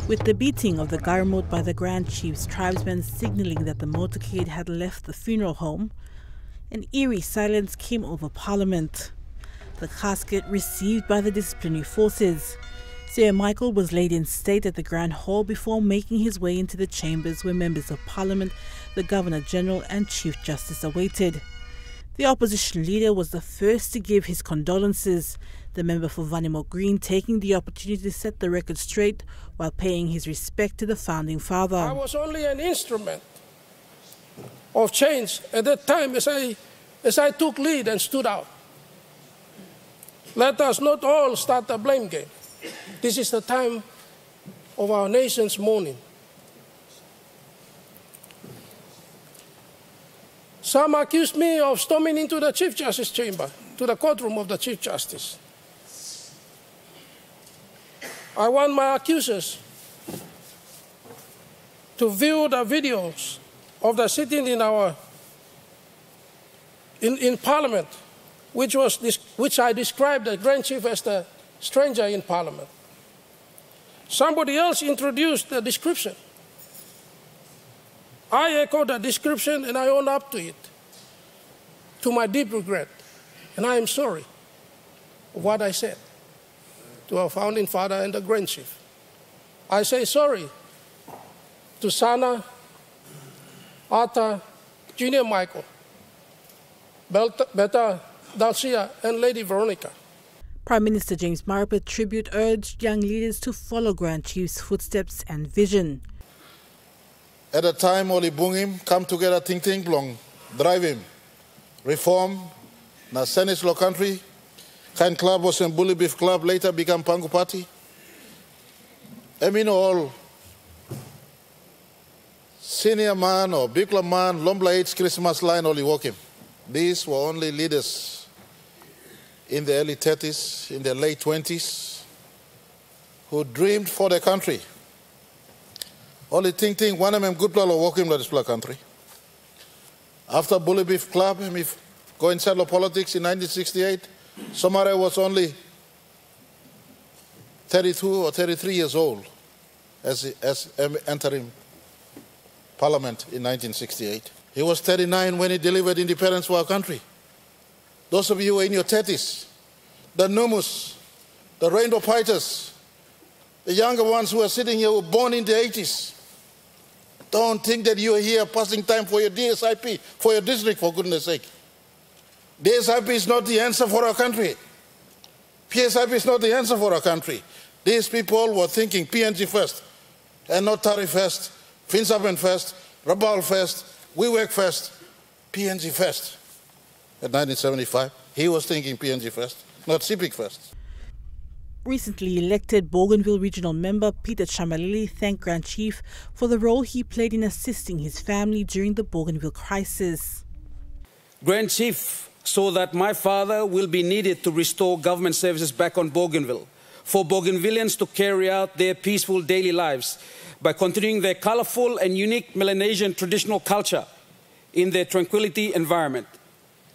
With the beating of the garmot by the Grand Chief's tribesmen signaling that the motorcade had left the funeral home, an eerie silence came over Parliament. The casket received by the disciplinary forces. Sir Michael was laid in state at the Grand Hall before making his way into the chambers where members of Parliament, the Governor-General and Chief Justice awaited. The opposition leader was the first to give his condolences, the member for Vanimo Green taking the opportunity to set the record straight while paying his respect to the founding father. I was only an instrument of change at that time as I took lead and stood out. Let us not all start a blame game. This is the time of our nation's mourning. Some accused me of storming into the Chief Justice chamber, to the courtroom of the Chief Justice. I want my accusers to view the videos of the sitting in Parliament, which I described the Grand Chief as the stranger in Parliament. Somebody else introduced the description. I echoed the description and I own up to it, to my deep regret. And I am sorry for what I said to our founding father and the Grand Chief. I say sorry to Sana, Arthur, Junior Michael, Beta, Dalcia, and Lady Veronica. Prime Minister James Marape tribute urged young leaders to follow Grand Chief's footsteps and vision. At a time, Oli Bungim come together, think long, drive him, reform, na Senis Law Country, Kind Club was in Bully Beef Club, later become Pangu Party. Emino all senior man or big man, Lombla H Christmas line, Oli walk him. These were only leaders in the early 30s, in the late 20s, who dreamed for the country. Only think, one of them good people walking to this country. After Bully Beef Club, he go inside the politics in 1968. Somare was only 32 or 33 years old as entering Parliament in 1968. He was 39 when he delivered independence for our country. Those of you who are in your 30s, the Numus, the Rainbow Fighters, the younger ones who are sitting here were born in the 80s. Don't think that you are here passing time for your DSIP, for your district, for goodness sake. DSIP is not the answer for our country. PSIP is not the answer for our country. These people were thinking PNG first, and not Tari first, Finsaben first, Rabal first, We Work first, PNG first. At 1975, he was thinking PNG first, not CIPIC first. Recently elected Bougainville Regional Member Peter Chamalili thanked Grand Chief for the role he played in assisting his family during the Bougainville crisis. Grand Chief saw that my father will be needed to restore government services back on Bougainville, for Bougainvilleans to carry out their peaceful daily lives by continuing their colorful and unique Melanesian traditional culture in their tranquility environment,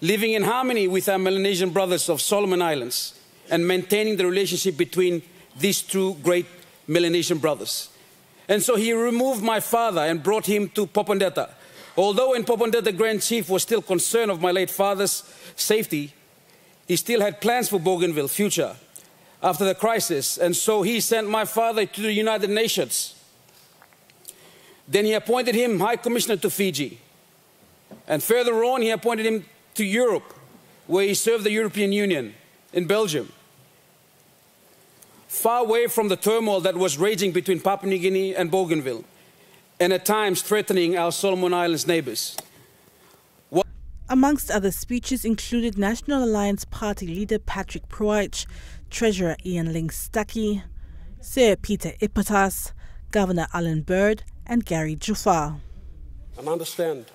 living in harmony with our Melanesian brothers of Solomon Islands, and maintaining the relationship between these two great Melanesian brothers. And so he removed my father and brought him to Popondetta. Although in Popondetta, Grand Chief was still concerned of my late father's safety, he still had plans for Bougainville future after the crisis, and so he sent my father to the United Nations. Then he appointed him High Commissioner to Fiji. And further on, he appointed him to Europe, where he served the European Union in Belgium. Far away from the turmoil that was raging between Papua New Guinea and Bougainville, and at times threatening our Solomon Islands neighbors. Amongst other speeches included National Alliance Party leader Patrick Pruich, Treasurer Ian Ling-Stuckey, Sir Peter Ipatas, Governor Alan Bird and Gary Juffa. And understand.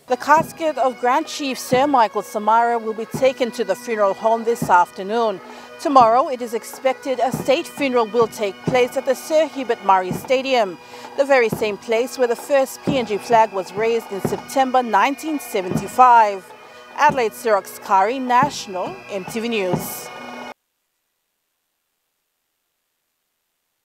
The casket of Grand Chief Sir Michael Samara will be taken to the funeral home this afternoon. Tomorrow, it is expected a state funeral will take place at the Sir Hubert Murray Stadium, the very same place where the first PNG flag was raised in September 1975. Adelaide Xerox Kari, National, EMTV News.